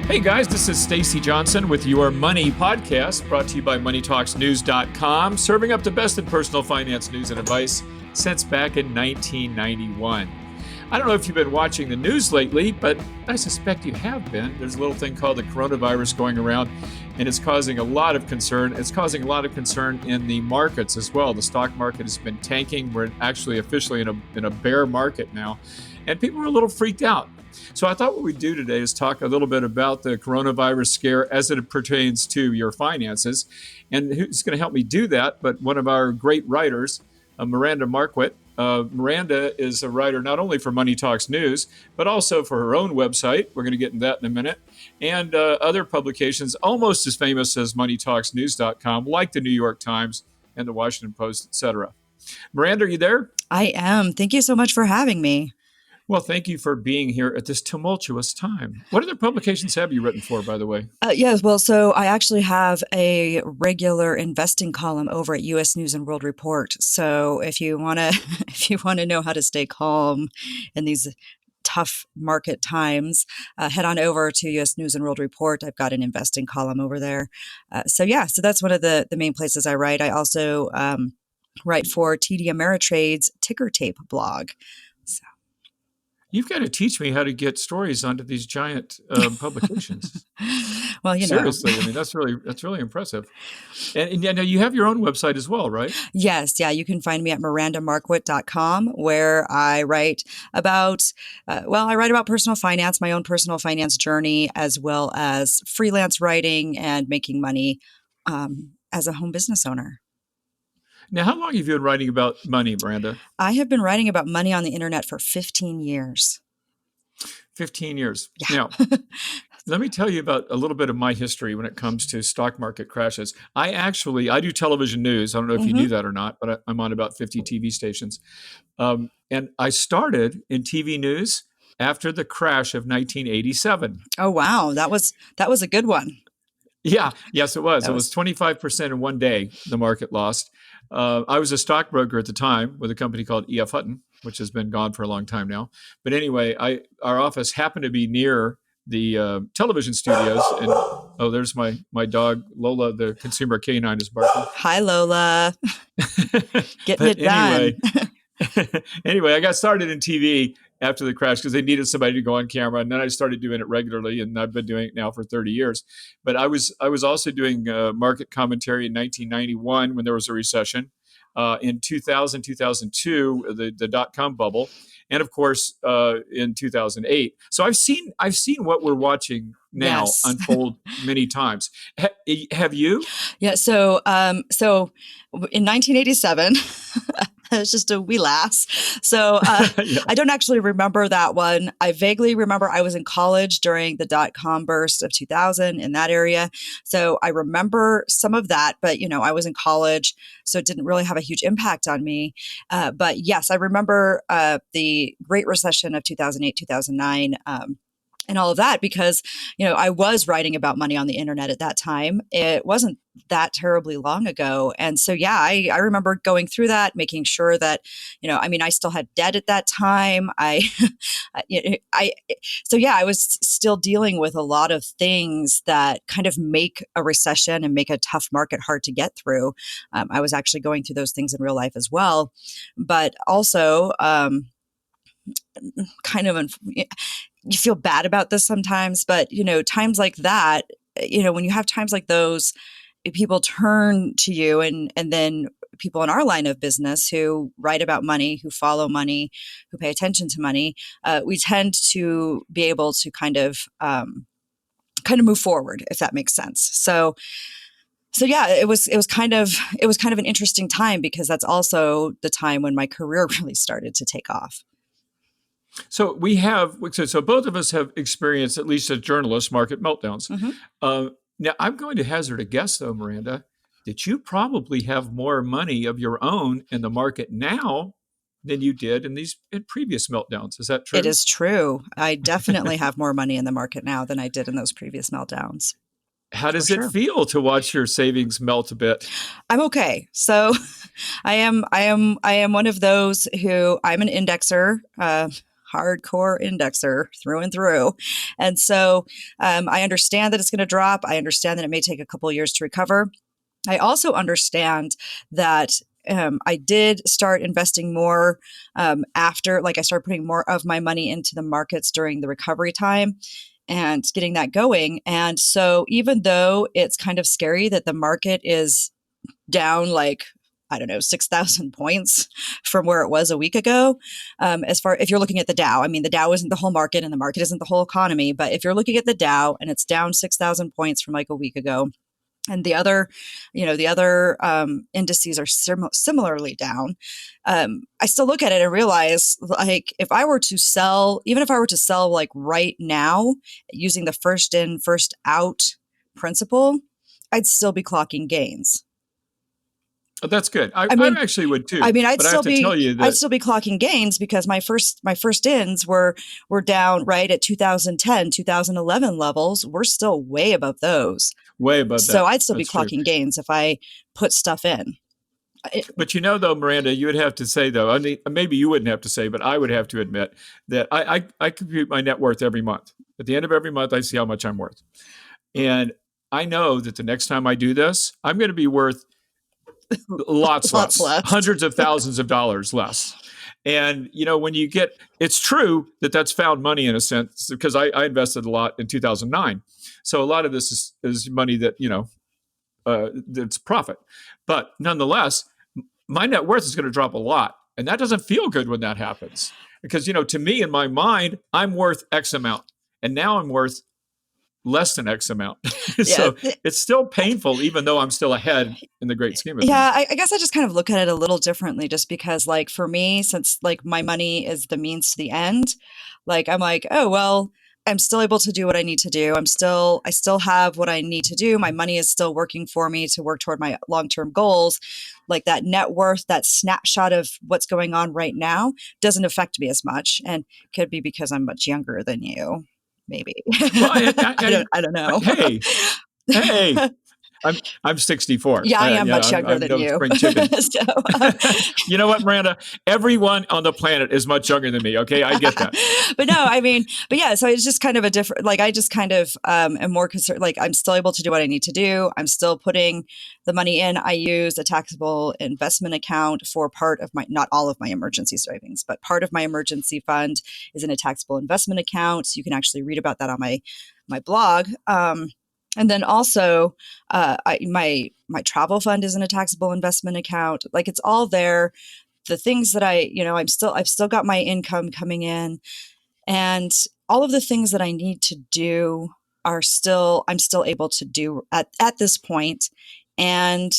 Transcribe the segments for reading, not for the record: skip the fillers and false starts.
Hey guys, this is Stacy Johnson with your Money Podcast, brought to you by MoneyTalksNews.com, serving up the best in personal finance news and advice since back in 1991. I don't know if you've been watching the news lately, but I suspect you have been. There's a little thing called the coronavirus going around, and it's causing a lot of concern. It's causing a lot of concern in the markets as well. The stock market has been tanking. We're actually officially in a bear market now, and people are a little freaked out. So I thought what we'd do today is talk a little bit about the coronavirus scare as it pertains to your finances. And who's going to help me do that but one of our great writers, Miranda Marquit. Miranda is a writer not only for Money Talks News, but also for her own website. We're going to get into that in a minute. And other publications almost as famous as MoneyTalksNews.com, like the New York Times and the Washington Post, etc. Miranda, are you there? I am. Thank you so much for having me. Well, thank you for being here at this tumultuous time. What other publications have you written for, by the way? Yes, well, so I actually have a regular investing column over at U.S. News and World Report. So if you want to know how to stay calm in these tough market times, head on over to U.S. News and World Report. I've got an investing column over there. So that's one of the main places I write. I also write for TD Ameritrade's Ticker Tape blog. So. You've got to teach me how to get stories onto these giant publications. Well, seriously, I mean that's really impressive. And now you have your own website as well, right? Yes, yeah. You can find me at mirandamarquit.com, where I write about personal finance, my own personal finance journey, as well as freelance writing and making money as a home business owner. Now, how long have you been writing about money, Miranda? I have been writing about money on the internet for 15 years. 15 years. Yeah. Now, let me tell you about a little bit of my history when it comes to stock market crashes. I do television news. I don't know if you knew that or not, but I'm on about 50 TV stations. And I started in TV news after the crash of 1987. Oh, wow. That was a good one. Yeah. Yes, it was. It was 25% in one day the market lost. I was a stockbroker at the time with a company called E.F. Hutton, which has been gone for a long time now. But anyway, our office happened to be near the television studios. And there's my dog, Lola, the consumer canine, is barking. Hi, Lola. Getting it done. Anyway, I got started in TV after the crash because they needed somebody to go on camera, and then I started doing it regularly, and I've been doing it now for 30 years. But I was also doing market commentary in 1991 when there was a recession, in 2000, 2002, the dot-com bubble, and of course in 2008. So I've seen what we're watching now unfold many times. Have you? Yeah. So in 1987. It's just a wee lass. So Yeah. I don't actually remember that one. I vaguely remember I was in college during the dot-com burst of 2000 in that area. So I remember some of that, but I was in college, so it didn't really have a huge impact on me. But yes, I remember the Great Recession of 2008, 2009. And all of that because, I was writing about money on the internet at that time. It wasn't that terribly long ago. And so, I remember going through that, making sure that, I still had debt at that time. I was still dealing with a lot of things that kind of make a recession and make a tough market hard to get through. I was actually going through those things in real life as well. But also, you feel bad about this sometimes, but times like that, when you have times like those, people turn to you and then people in our line of business who write about money, who follow money, who pay attention to money, we tend to be able to kind of move forward, if that makes sense. So it was kind of an interesting time because that's also the time when my career really started to take off. So both of us have experienced, at least as journalists, market meltdowns. Mm-hmm. Now, I'm going to hazard a guess, though, Miranda, that you probably have more money of your own in the market now than you did in previous meltdowns. Is that true? It is true. I definitely have more money in the market now than I did in those previous meltdowns. How does it feel to watch your savings melt a bit? I'm okay. So I am one of those who I'm an indexer. hardcore indexer through and through. And so I understand that it's going to drop. I understand that it may take a couple of years to recover. I also understand that I did start investing more after, like I started putting more of my money into the markets during the recovery time and getting that going. And so even though it's kind of scary that the market is down like, I don't know, 6,000 points from where it was a week ago. As far if you're looking at the Dow, I mean, the Dow isn't the whole market and the market isn't the whole economy. But if you're looking at the Dow and it's down 6,000 points from like a week ago, and the other, indices are similarly down. I still look at it and realize, like, if I were to sell, even if I were to sell like right now using the first in, first out principle, I'd still be clocking gains. Oh, that's good. I mean, actually would too. I'd but I have to tell you that I'd still be clocking gains because my first ins were down right at 2010, 2011 levels. We're still way above those. way above that. So I'd still be That's true. clocking gains if I put stuff in. But though, Miranda, you would have to say, though, I mean, maybe you wouldn't have to say, but I would have to admit that I compute my net worth every month. At the end of every month, I see how much I'm worth. And I know that the next time I do this, I'm going to be worth lots less, hundreds of thousands of dollars less. And, when you it's true that that's found money in a sense, because I invested a lot in 2009. So a lot of this is money that, that's profit. But nonetheless, my net worth is going to drop a lot. And that doesn't feel good when that happens. Because, to me, in my mind, I'm worth X amount. And now I'm worth less than X amount. So it's still painful, even though I'm still ahead in the great scheme of things. Yeah, I guess I just kind of look at it a little differently, just because, like, for me, since like my money is the means to the end, like I'm like, oh well, I'm still able to do what I need to do. I still have what I need to do. My money is still working for me to work toward my long-term goals. Like that net worth, that snapshot of what's going on right now doesn't affect me as much, and could be because I'm much younger than you. Maybe. Well, I don't know. Hey, I'm 64. Yeah, I am much younger than no you. Spring chicken. So, you know what, Miranda? Everyone on the planet is much younger than me. Okay, I get that. But no, I mean, but yeah. So it's just kind of a different. Like I just kind of am more concerned. Like I'm still able to do what I need to do. I'm still putting the money in. I use a taxable investment account for part of my, not all of my emergency savings, but part of my emergency fund is in a taxable investment account. You can actually read about that on my blog. And then also, my travel fund is in a taxable investment account. Like it's all there. The things that I've still got my income coming in, and all of the things that I need to do I'm still able to do at this point. And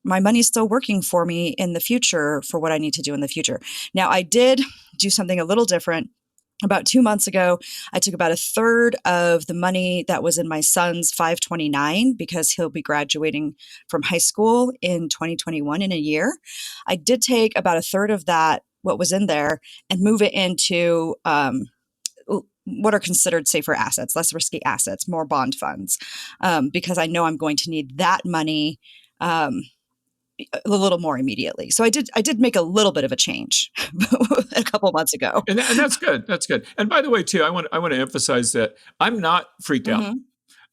my money's still working for me in the future for what I need to do in the future. Now, I did do something a little different. About 2 months ago, I took about a third of the money that was in my son's 529 because he'll be graduating from high school in 2021 in a year. I did take about a third of that, what was in there, and move it into what are considered safer assets, less risky assets, more bond funds, because I know I'm going to need that money a little more immediately. So I did make a little bit of a change a couple months ago. And that's good. That's good. And by the way, too, I want to emphasize that I'm not freaked out.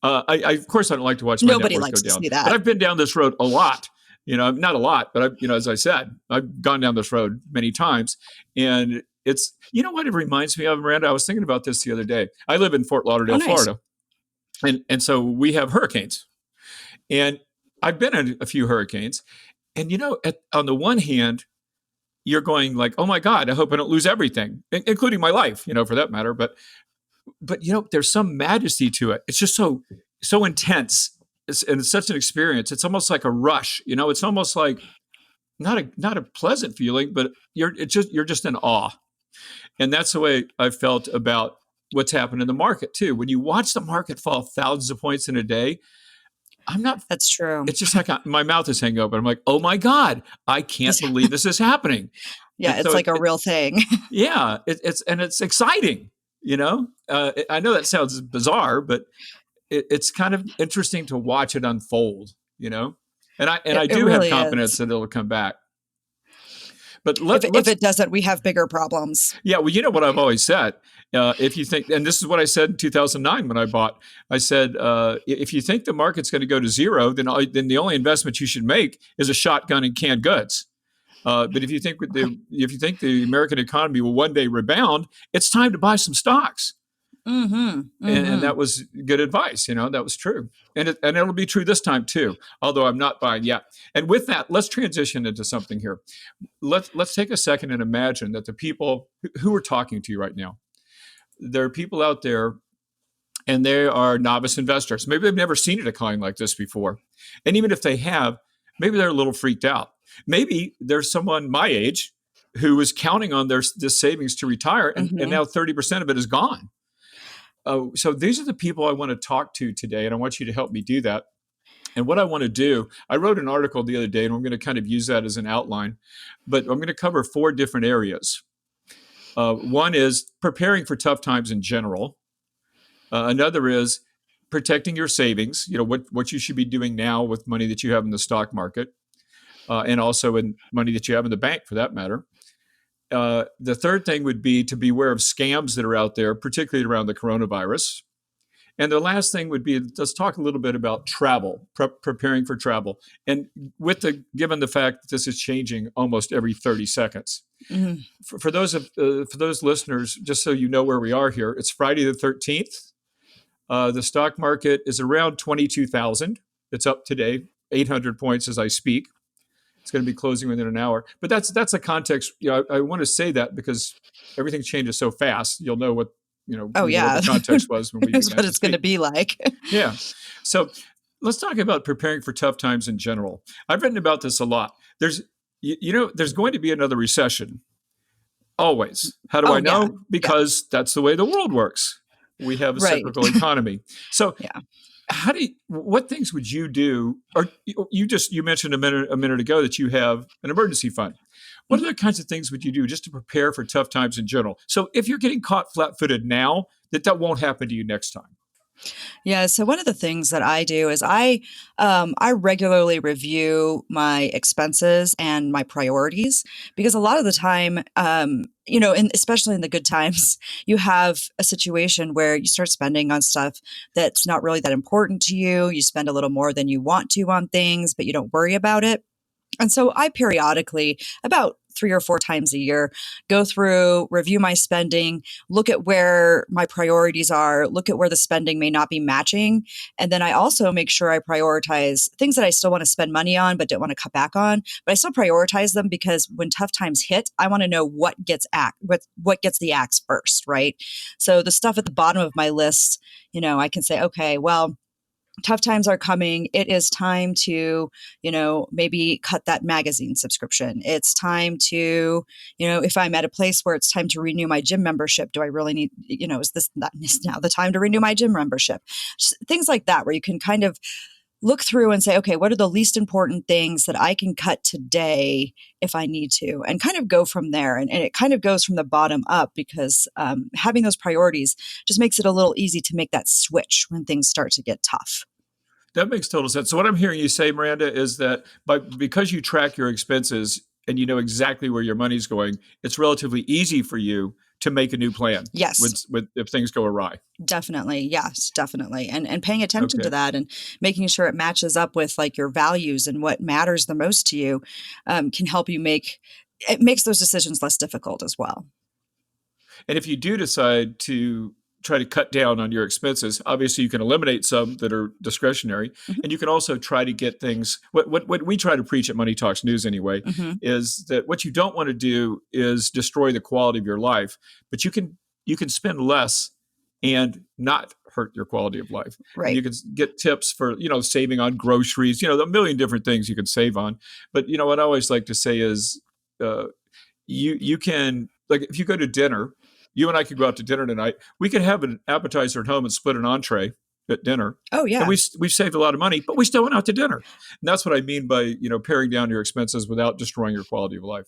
I of course I don't like to watch my Nobody net worth likes go to down, see that. but I've been down this road a lot. Not a lot, but as I said, I've gone down this road many times. And it's, what it reminds me of, Miranda? I was thinking about this the other day. I live in Fort Lauderdale, nice. Florida. And so we have hurricanes. And I've been in a few hurricanes. And, on the one hand, you're going like, oh my God, I hope I don't lose everything, including my life, for that matter. But there's some majesty to it. It's just so intense. It's such an experience. It's almost like a rush. It's almost like not a pleasant feeling, but you're just in awe. And that's the way I felt about what's happened in the market too. When you watch the market fall thousands of points in a day, That's true. It's just like my mouth is hanging open. I'm like, oh my God, I can't believe this is happening. Yeah, it's like a real thing. Yeah, it's exciting. I know that sounds bizarre, but it's kind of interesting to watch it unfold. And I do have confidence that it'll come back. But If let's it doesn't, we have bigger problems. yeah, well, you know what I've always said. If you think, and this is what I said in 2009 when I bought, I said, if you think the market's going to go to zero, then the only investment you should make is a shotgun and canned goods. But if you think the American economy will one day rebound, it's time to buy some stocks. Mm-hmm. And Mm-hmm. that was good advice. That was true, and it'll be true this time too. Although I'm not buying yet. And with that, let's transition into something here. Let's take a second and imagine that the people who are talking to you right now, there are people out there, and they are novice investors. Maybe they've never seen a decline like this before, and even if they have, maybe they're a little freaked out. Maybe there's someone my age who is counting on this savings to retire, and Mm-hmm. now 30% of it is gone. So these are the people I want to talk to today, and I want you to help me do that. And what I want to do, I wrote an article the other day, and I'm going to kind of use that as an outline, but I'm going to cover 4 different areas. One is preparing for tough times in general. Another is protecting your savings, what you should be doing now with money that you have in the stock market, and also in money that you have in the bank for that matter. The third thing would be to be aware of scams that are out there, particularly around the coronavirus. And the last thing would be, let's talk a little bit about travel, preparing for travel. And given the fact that this is changing almost every 30 seconds. Mm-hmm. For those listeners, just so you know where we are here, it's Friday the 13th. The stock market is around 22,000. It's up today, 800 points as I speak. It's going to be closing within an hour. But that's a context. I want to say that because everything changes so fast. You'll know what Oh, we know what yeah. the context was when we That's began what to it's going to speak. be like. Yeah. So let's talk about preparing for tough times in general. I've written about this a lot. There's going to be another recession. Always. How do I Oh, yeah. know? Yeah. Because that's the way the world works. We have a Right. cyclical economy. So Yeah. what things would you do? Or you mentioned a minute ago that you have an emergency fund. What Mm-hmm. other kinds of things would you do just to prepare for tough times in general? So if you're getting caught flat-footed now, that won't happen to you next time. Yeah. So one of the things that I do is I regularly review my expenses and my priorities because a lot of the time, especially in the good times, you have a situation where you start spending on stuff that's not really that important to you. You spend a little more than you want to on things, but you don't worry about it. And so I periodically, about 3 or 4 times a year, go through, review my spending, look at where my priorities are, look at where the spending may not be matching. And then I also make sure I prioritize things that I still want to spend money on, but don't want to cut back on. But I still prioritize them because when tough times hit, I want to know what gets the axe first, right? So the stuff at the bottom of my list, I can say, okay, well, tough times are coming. It is time to, maybe cut that magazine subscription. It's time to, if I'm at a place where it's time to renew my gym membership, do I really need, is now the time to renew my gym membership? Just things like that, where you can kind of look through and say, okay, what are the least important things that I can cut today if I need to, and kind of go from there. And it kind of goes from the bottom up because having those priorities just makes it a little easy to make that switch when things start to get tough. That makes total sense. So what I'm hearing you say, Miranda, is that because you track your expenses and you know exactly where your money's going, it's relatively easy for you to make a new plan Yes, if things go awry. definitely. Yes, definitely. And paying attention to Okay. that and making sure it matches up with like your values and what matters the most to you can help you it makes those decisions less difficult as well. And if you do decide to try to cut down on your expenses, obviously you can eliminate some that are discretionary, Hmm. and you can also try to get things. What we try to preach at Money Talks News anyway Hmm. is that what you don't want to do is destroy the quality of your life, but you can spend less and not hurt your quality of life. And Right. you can get tips for saving on groceries. A million different things you can save on. But what I always like to say is. Uh, you can, like, if you go to dinner, you and I could go out to dinner tonight. We could have an appetizer at home and split an entree at dinner, Oh, and yeah. we've saved a lot of money, but we still went out to dinner. And that's what I mean by paring down your expenses without destroying your quality of life.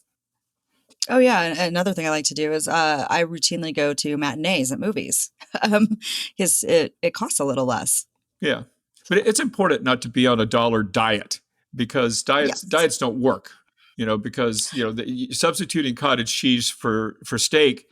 Oh, yeah. And another thing I like to do is I routinely go to matinees at movies because it costs a little less. Yeah, but it's important not to be on a dollar diet because diets Yes. don't work. because substituting cottage cheese for steak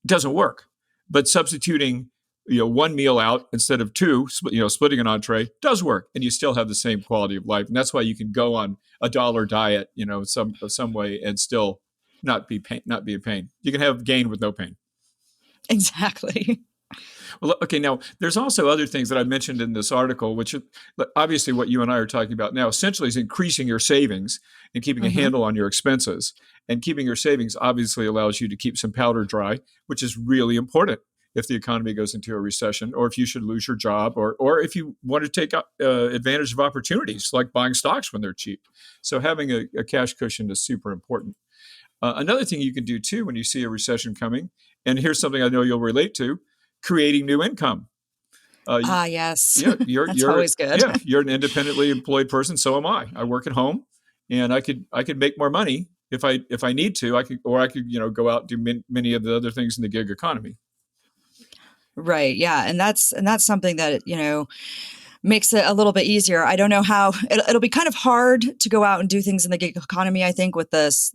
doesn't work, but substituting one meal out instead of two, splitting an entree does work, and you still have the same quality of life. And that's why you can go on a dollar diet, some way, and still not be a pain. You can have gain with no pain. Exactly. Well, okay, now there's also other things that I mentioned in this article, which obviously what you and I are talking about now essentially is increasing your savings and keeping a handle on your expenses. And keeping your savings obviously allows you to keep some powder dry, which is really important if the economy goes into a recession, or if you should lose your job, or if you want to take advantage of opportunities like buying stocks when they're cheap. So having a cash cushion is super important. Another thing you can do too when you see a recession coming, and here's something I know you'll relate to: creating new income. Yes. Yeah, That's always good. You're an independently employed person. So am I. I work at home, and I could make more money if I need to. I could go out and do many of the other things in the gig economy. Right. Yeah. And that's something that, makes it a little bit easier. I don't know how it'll be kind of hard to go out and do things in the gig economy, I think, with this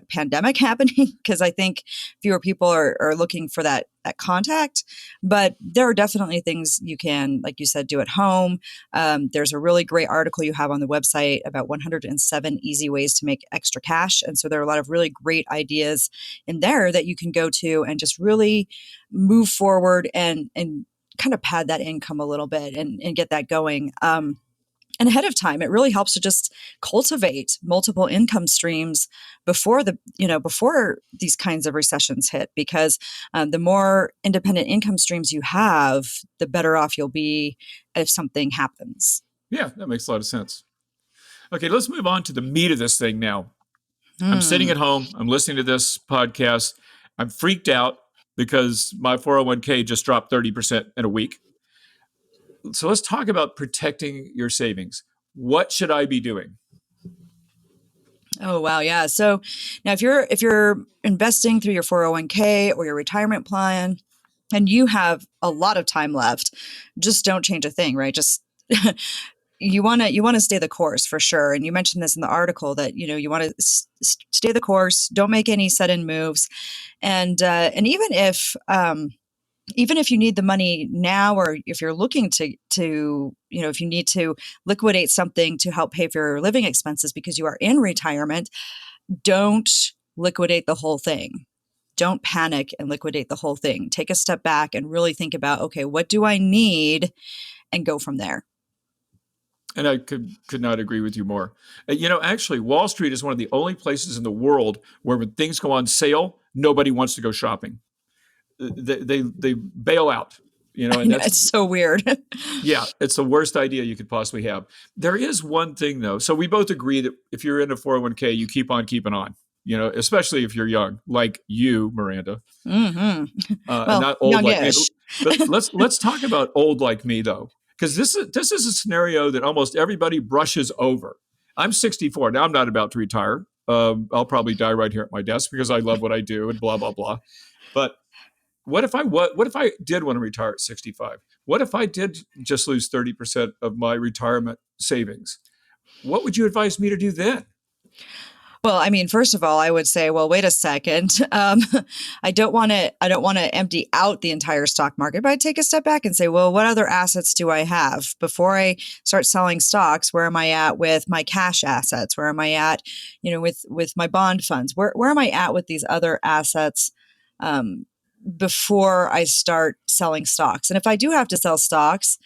pandemic happening, because I think fewer people are looking for that contact. But there are definitely things you can, like you said, do at home. There's a really great article you have on the website about 107 easy ways to make extra cash. And so there are a lot of really great ideas in there that you can go to and just really move forward and kind of pad that income a little bit and get that going. And ahead of time, it really helps to just cultivate multiple income streams before before these kinds of recessions hit, because the more independent income streams you have, the better off you'll be if something happens. Yeah, that makes a lot of sense. Okay, let's move on to the meat of this thing now. I'm sitting at home. I'm listening to this podcast. I'm freaked out because my 401k just dropped 30% in a week. So let's talk about protecting your savings. What should I be doing? Oh, wow. Yeah. So now if you're investing through your 401k or your retirement plan and you have a lot of time left, just don't change a thing, right? Just you want to stay the course for sure. And you mentioned this in the article that, you want to stay the course, don't make any sudden moves. And even if you need the money now, or if you're looking to if you need to liquidate something to help pay for your living expenses because you are in retirement, don't liquidate the whole thing. Don't panic and liquidate the whole thing. Take a step back and really think about, okay, what do I need, and go from there. And I could not agree with you more. Actually, Wall Street is one of the only places in the world where when things go on sale, nobody wants to go shopping. They bail out, and it's so weird. Yeah, it's the worst idea you could possibly have. There is one thing though. So we both agree that if you're in a 401k, you keep on keeping on, especially if you're young, like you, Miranda. Well, and not old youngish. like me. But let's talk about old like me though, because this is a scenario that almost everybody brushes over. I'm 64 now. I'm not about to retire. I'll probably die right here at my desk because I love what I do and blah blah blah. But what if I did want to retire at 65? What if I did just lose 30% of my retirement savings? What would you advise me to do then? Well, I mean, first of all, I would say, well, wait a second. I don't want to empty out the entire stock market, but I'd take a step back and say, well, what other assets do I have before I start selling stocks? Where am I at with my cash assets? Where am I at, with my bond funds? Where am I at with these other assets? Before I start selling stocks. And if I do have to sell stocks,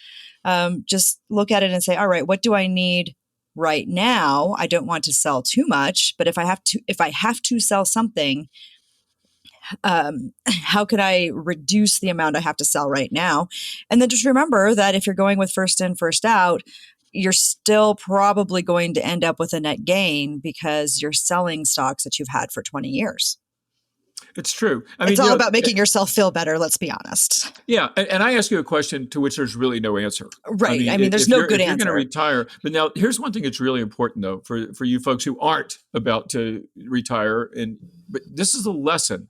just look at it and say, all right, what do I need right now? I don't want to sell too much, but if I have to sell something, how could I reduce the amount I have to sell right now? And then just remember that if you're going with first in, first out, you're still probably going to end up with a net gain because you're selling stocks that you've had for 20 years. It's true. It's all about making yourself feel better. Let's be honest. Yeah. And I ask you a question to which there's really no answer. Right. There's no good answer. You're going to retire. But now here's one thing that's really important though, for you folks who aren't about to retire. But this is a lesson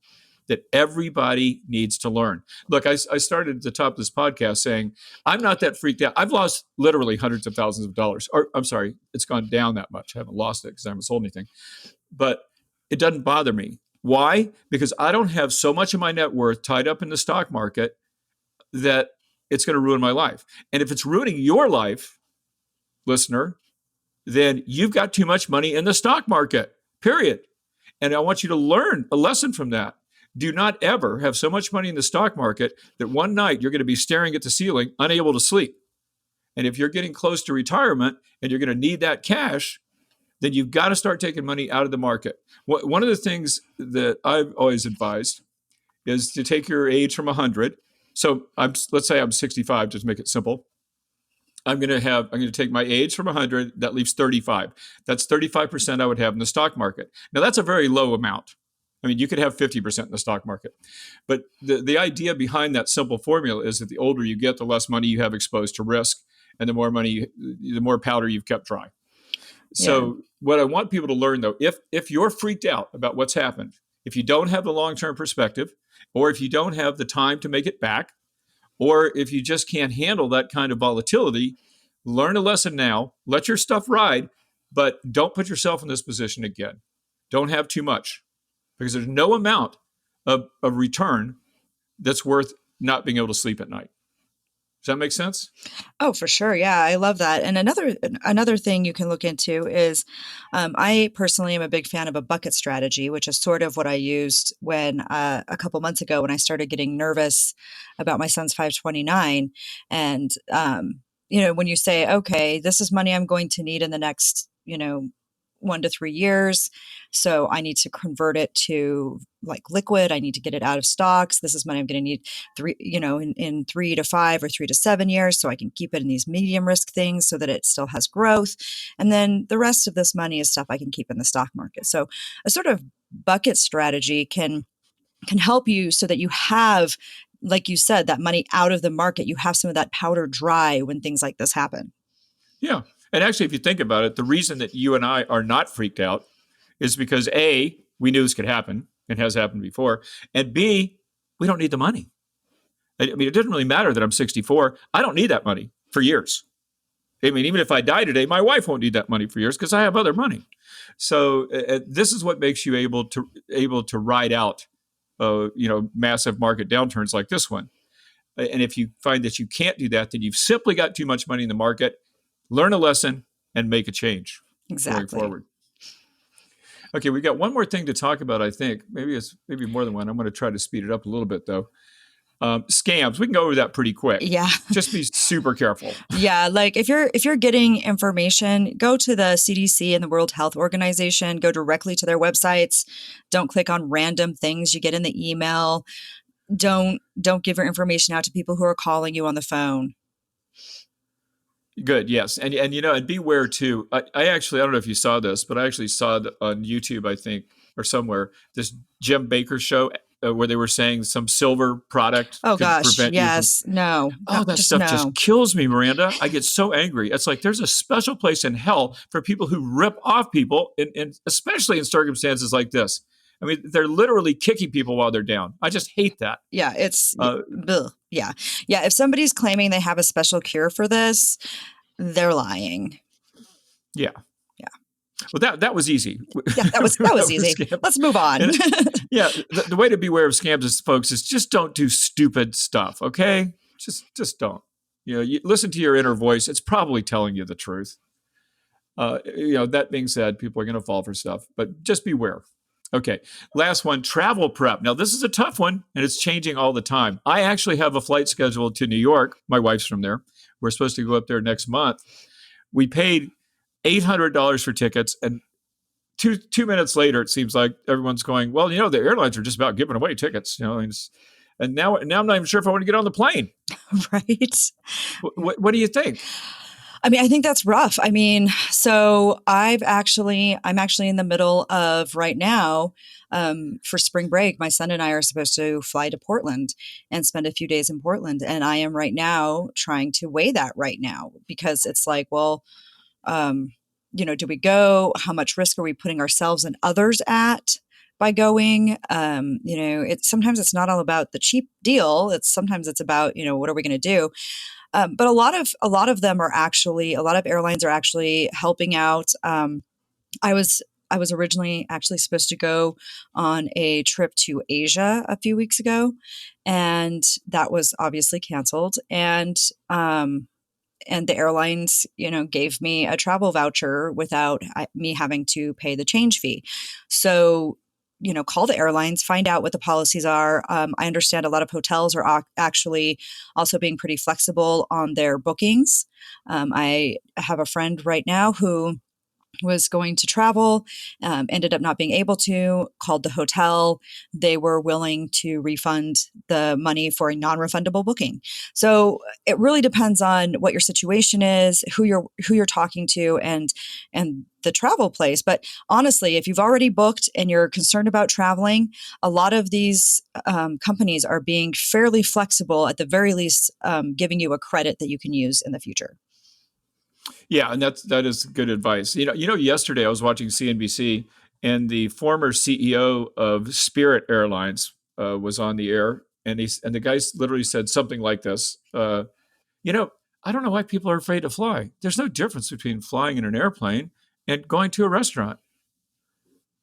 that everybody needs to learn. Look, I started at the top of this podcast saying, I'm not that freaked out. I've lost literally hundreds of thousands of dollars. Or I'm sorry, it's gone down that much. I haven't lost it because I haven't sold anything. but it doesn't bother me. Why? Because I don't have so much of my net worth tied up in the stock market that it's going to ruin my life. And if it's ruining your life, listener, then you've got too much money in the stock market, period. And I want you to learn a lesson from that. Do not ever have so much money in the stock market that one night you're going to be staring at the ceiling, unable to sleep. And if you're getting close to retirement and you're going to need that cash, then you've got to start taking money out of the market. One of the things that I've always advised is to take your age from 100. So let's say I'm 65, just to make it simple. I'm going to take my age from 100. That leaves 35. That's 35% I would have in the stock market. Now, that's a very low amount. I mean, you could have 50% in the stock market. But the idea behind that simple formula is that the older you get, the less money you have exposed to risk, and the more powder you've kept dry. So what I want people to learn, though, if you're freaked out about what's happened, if you don't have the long-term perspective, or if you don't have the time to make it back, or if you just can't handle that kind of volatility, learn a lesson now, let your stuff ride, but don't put yourself in this position again. Don't have too much, because there's no amount of return that's worth not being able to sleep at night. Does that make sense? Oh, for sure. Yeah, I love that. And another thing you can look into is, I personally am a big fan of a bucket strategy, which is sort of what I used when a couple months ago when I started getting nervous about my son's 529. And when you say, okay, this is money I'm going to need in the next 1 to 3 years. So I need to convert it to like liquid. I need to get it out of stocks. This is money I'm going to need in 3 to 5 or 3 to 7 years. So I can keep it in these medium risk things so that it still has growth. And then the rest of this money is stuff I can keep in the stock market. So a sort of bucket strategy can help you so that you have, like you said, that money out of the market. You have some of that powder dry when things like this happen. Yeah. And actually, if you think about it, the reason that you and I are not freaked out is because A, we knew this could happen and has happened before. And B, we don't need the money. I mean, it doesn't really matter that I'm 64. I don't need that money for years. I mean, even if I die today, my wife won't need that money for years because I have other money. So this is what makes you able to ride out, massive market downturns like this one. And if you find that you can't do that, then you've simply got too much money in the market. Learn a lesson and make a change going forward. Okay, we've got one more thing to talk about, I think. Maybe more than one. I'm going to try to speed it up a little bit, though. Scams. We can go over that pretty quick. Yeah. Just be super careful. Yeah. Like if you're getting information, go to the CDC and the World Health Organization, go directly to their websites. Don't click on random things you get in the email. Don't give your information out to people who are calling you on the phone. Good. Yes. And beware too. I don't know if you saw this, but I actually saw it on YouTube, I think, or somewhere, this Jim Baker show where they were saying some silver product could prevent yes. you from... No. Oh, that stuff just kills me, Miranda. I get so angry. It's like there's a special place in hell for people who rip off people, and especially in circumstances like this. I mean, they're literally kicking people while they're down. I just hate that. Yeah, it's yeah. If somebody's claiming they have a special cure for this, they're lying. Yeah. Well, that was easy. Yeah, that was easy. Let's move on. The way to beware of scams, folks, is just don't do stupid stuff. Okay, just don't. You listen to your inner voice. It's probably telling you the truth. That being said, people are going to fall for stuff, but just beware. Okay, last one, travel prep. Now, this is a tough one, and it's changing all the time. I actually have a flight scheduled to New York. My wife's from there. We're supposed to go up there next month. We paid $800 for tickets, and two minutes later, it seems like everyone's going, well, the airlines are just about giving away tickets, and now I'm not even sure if I want to get on the plane. Right. What do you think? I mean, I think that's rough. I mean, so I'm actually in the middle of right now, for spring break, my son and I are supposed to fly to Portland and spend a few days in Portland. And I am right now trying to weigh that right now because it's like, well, do we go? How much risk are we putting ourselves and others at by going? Sometimes it's not all about the cheap deal. Sometimes it's about, what are we going to do? But a lot of airlines are actually helping out. I was I was originally actually supposed to go on a trip to Asia a few weeks ago, and that was obviously canceled. And the airlines, gave me a travel voucher without me having to pay the change fee. So, call the airlines, find out what the policies are. I understand a lot of hotels are actually also being pretty flexible on their bookings. I have a friend right now who was going to travel, ended up not being able to, called the hotel. They were willing to refund the money for a non-refundable booking. So it really depends on what your situation is, who you're talking to, and the travel place. But honestly, if you've already booked and you're concerned about traveling, a lot of these companies are being fairly flexible, at the very least, giving you a credit that you can use in the future. Yeah, and that is good advice. Yesterday I was watching CNBC, and the former CEO of Spirit Airlines was on the air, and the guy literally said something like this. You know, I don't know why people are afraid to fly. There's no difference between flying in an airplane and going to a restaurant.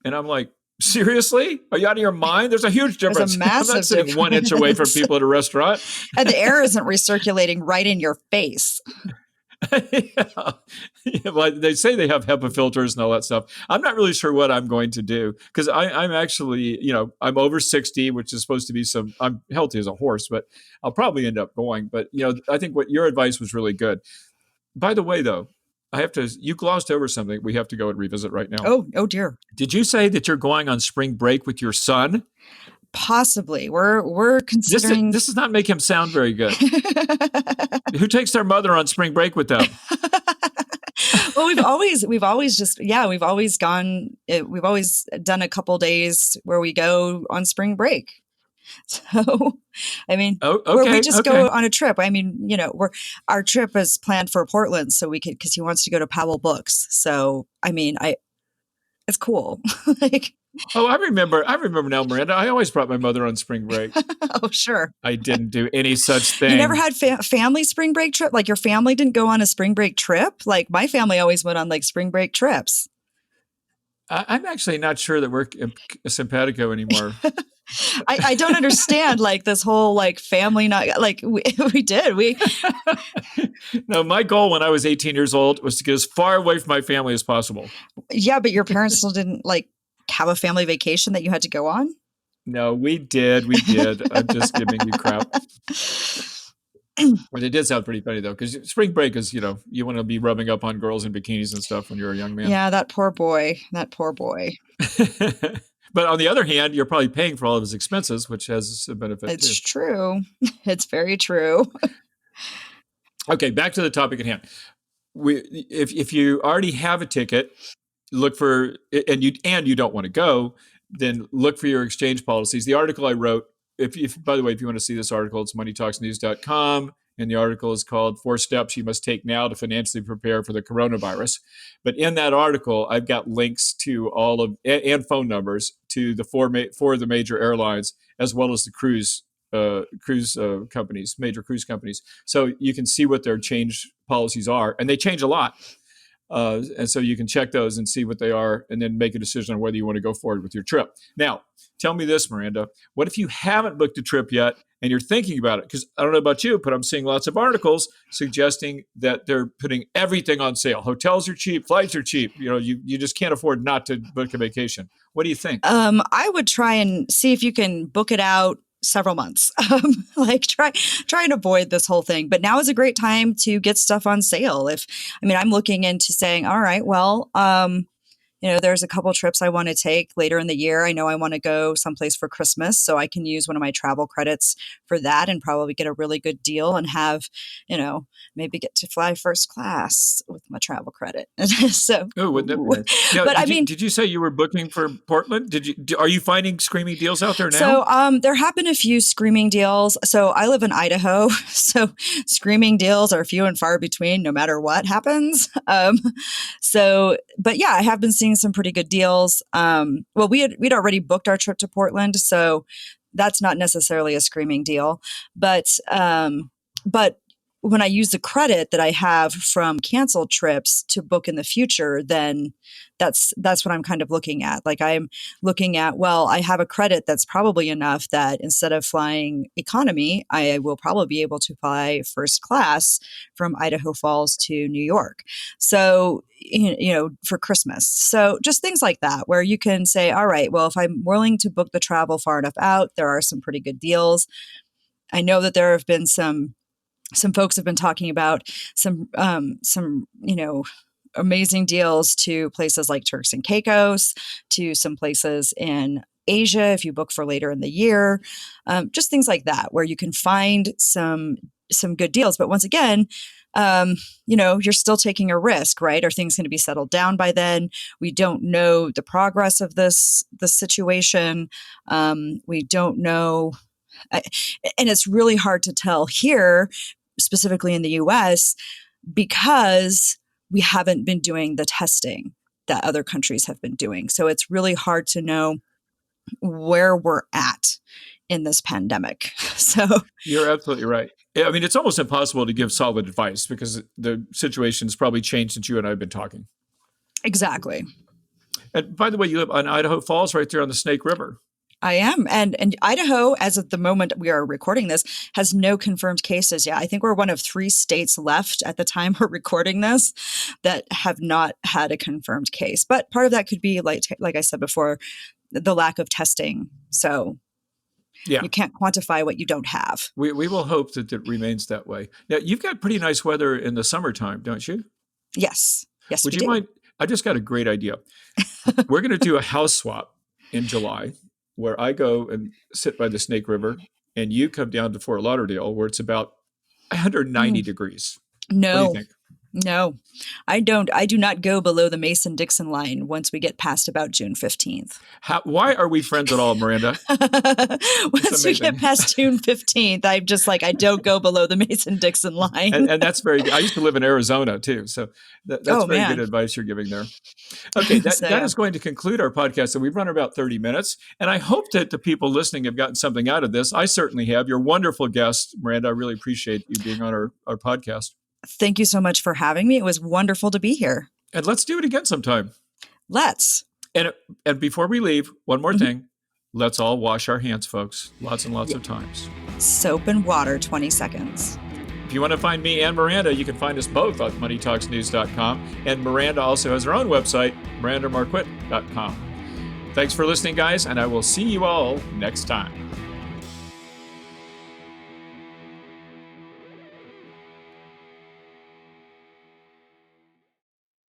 And I'm like, seriously? Are you out of your mind? There's a huge There's a difference. I'm not massive sitting 1 inch away from difference. people at a restaurant. And the air isn't recirculating right in your face. Yeah. Yeah, well, they say they have HEPA filters and all that stuff. I'm not really sure what I'm going to do because I'm actually, I'm over 60, which is supposed to be I'm healthy as a horse, but I'll probably end up going. But, I think what your advice was really good. By the way, though, you glossed over something we have to go and revisit right now. Oh dear. Did you say that you're going on spring break with your son? Possibly. We're considering. This does not make him sound very good. Who takes their mother on spring break with them? Well, we've always done a couple days where we go on spring break. So, I mean, where we just go on a trip. I mean, our trip is planned for Portland, so because he wants to go to Powell Books. So, I mean, it's cool. Like, oh, I remember now, Miranda. I always brought my mother on spring break. Oh, sure. I didn't do any such thing. You never had family spring break trip? Like your family didn't go on a spring break trip? Like my family always went on like spring break trips. I'm actually not sure that we're simpatico anymore. I don't understand like this whole like family not like we did. No, my goal when I was 18 years old was to get as far away from my family as possible. Yeah, but your parents still didn't like have a family vacation that you had to go on? No, we did. I'm just giving you crap. But it did sound pretty funny though, because spring break is, you want to be rubbing up on girls in bikinis and stuff when you're a young man. Yeah, that poor boy. But on the other hand, you're probably paying for all of his expenses, which has a benefit too. It's true. It's very true. Okay, back to the topic at hand. If you already have a ticket, look for and you don't want to go, then look for your exchange policies. The article I wrote, if by the way, if you want to see this article, it's moneytalksnews.com. And the article is called 4 Steps You Must Take Now to Financially Prepare for the Coronavirus. But in that article, I've got links to and phone numbers to the four of the major airlines, as well as the cruise companies, major cruise companies. So you can see what their change policies are. And they change a lot. And so you can check those and see what they are and then make a decision on whether you want to go forward with your trip. Now, tell me this, Miranda. What if you haven't booked a trip yet and you're thinking about it? Because I don't know about you, but I'm seeing lots of articles suggesting that they're putting everything on sale. Hotels are cheap, flights are cheap. You just can't afford not to book a vacation. What do you think? I would try and see if you can book it out several months. Like try and avoid this whole thing. But now is a great time to get stuff on sale. I'm looking into saying, all right, well, there's a couple trips I want to take later in the year. I know I want to go someplace for Christmas, so I can use one of my travel credits for that and probably get a really good deal and have, maybe get to fly first class with my travel credit. So, wouldn't that be nice? Now, but did you say you were booking for Portland? Are you finding screaming deals out there now? So, there have been a few screaming deals. So I live in Idaho, so screaming deals are few and far between, no matter what happens. But yeah, I have been seeing some pretty good deals. Well, we'd already booked our trip to Portland, so that's not necessarily a screaming deal. But when I use the credit that I have from canceled trips to book in the future, then that's what I'm kind of looking at. Like I'm looking at, well, I have a credit that's probably enough that instead of flying economy, I will probably be able to fly first class from Idaho Falls to New York. So, for Christmas. So just things like that, where you can say, all right, well, if I'm willing to book the travel far enough out, there are some pretty good deals. I know that there have been some folks have been talking about some amazing deals to places like Turks and Caicos, to some places in Asia if you book for later in the year, just things like that where you can find some good deals. But once again, you're still taking a risk, right? Are things going to be settled down by then? We don't know the progress of the situation. We don't know. And it's really hard to tell here, specifically in the US, because we haven't been doing the testing that other countries have been doing. So it's really hard to know where we're at in this pandemic. So you're absolutely right. I mean, it's almost impossible to give solid advice because the situation's probably changed since you and I have been talking. Exactly. And by the way, you live on Idaho Falls right there on the Snake River. I am. And Idaho, as of the moment we are recording this, has no confirmed cases yet. I think we're one of 3 states left at the time we're recording this that have not had a confirmed case. But part of that could be, like I said before, the lack of testing. So you can't quantify what you don't have. We will hope that it remains that way. Now, you've got pretty nice weather in the summertime, don't you? Yes. Yes, Would you mind? I just got a great idea. We're going to do a house swap in July, where I go and sit by the Snake River and you come down to Fort Lauderdale where it's about 190 degrees. No. What do you think? No, I don't. I do not go below the Mason-Dixon line once we get past about June 15th. Why are we friends at all, Miranda? Once we get past June 15th, I'm just like, I don't go below the Mason-Dixon line. and that's very good. I used to live in Arizona too. So that's very good advice you're giving there. Okay, that is going to conclude our podcast. So we've run about 30 minutes. And I hope that the people listening have gotten something out of this. I certainly have. You're a wonderful guest, Miranda. I really appreciate you being on our podcast. Thank you so much for having me. It was wonderful to be here. And let's do it again sometime. Let's. And before we leave, one more thing. Let's all wash our hands, folks. Lots and lots of times. Soap and water, 20 seconds. If you want to find me and Miranda, you can find us both on moneytalksnews.com. And Miranda also has her own website, mirandamarquit.com. Thanks for listening, guys, and I will see you all next time.